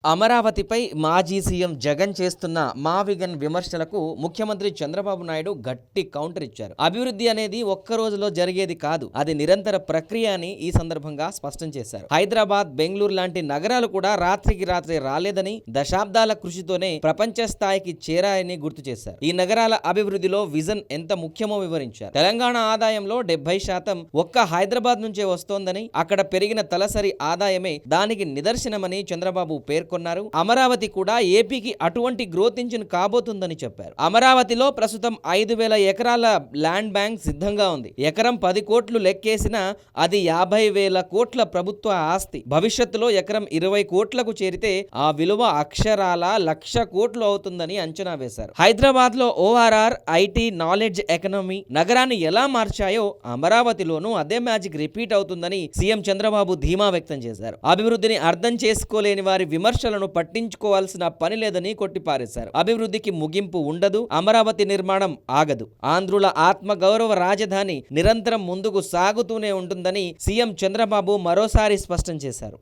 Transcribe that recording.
అమరావతిపై మాజీ సీఎం జగన్ చేస్తున్న మావిగన్ విమర్శలకు ముఖ్యమంత్రి చంద్రబాబు నాయుడు గట్టి కౌంటర్ ఇచ్చారు. అభివృద్ధి అనేది ఒక్క రోజులో జరిగేది కాదు, అది నిరంతర ప్రక్రియ అని ఈ సందర్భంగా స్పష్టం చేశారు. హైదరాబాద్, బెంగళూరు లాంటి నగరాలు కూడా రాత్రికి రాత్రి రాలేదని, దశాబ్దాల కృషితోనే ప్రపంచ స్థాయికి చేరాయని గుర్తు చేశారు. ఈ నగరాల అభివృద్ధిలో విజన్ ఎంత ముఖ్యమో వివరించారు. తెలంగాణ ఆదాయంలో 70% ఒక్క హైదరాబాద్ నుంచే వస్తోందని, అక్కడ పెరిగిన తలసరి ఆదాయమే దానికి నిదర్శనమని చంద్రబాబు పేర్కొన్నారు. అమరావతి కూడా ఏపీకి అటువంటి గ్రోత్ ఇంజిన్ కాబోతుందని చెప్పారు. అమరావతిలో ప్రస్తుతం 5,000 ఎకరాల ల్యాండ్ బ్యాంక్ సిద్ధంగా ఉంది. ఎకరం 10 కోట్లు లెక్కేసినా అది 50,000 కోట్ల ప్రభుత్వ ఆస్తి. భవిష్యత్తులో ఎకరం 20 కోట్లకు చేరితే ఆ విలువ అక్షరాల 1,00,000 కోట్లు అవుతుందని అంచనా వేశారు. హైదరాబాద్ లో ఓఆర్ఆర్, ఐటీ, నాలెడ్జ్ ఎకనామీ నగరాన్ని ఎలా మార్చాయో అమరావతిలోనూ అదే మ్యాజిక్ రిపీట్ అవుతుందని సీఎం చంద్రబాబు ధీమా వ్యక్తం చేశారు. అభివృద్ధిని అర్థం చేసుకోలేని వారి విమర్శలను పట్టించుకోవాల్సిన పని లేదని కొట్టిపారేశారు. అభివృద్ధికి ముగింపు ఉండదు, అమరావతి నిర్మాణం ఆగదు. ఆంధ్రుల ఆత్మగౌరవ రాజధాని నిరంతరం ముందుకు సాగుతూనే ఉంటుందని సీఎం చంద్రబాబు మరోసారి స్పష్టం చేశారు.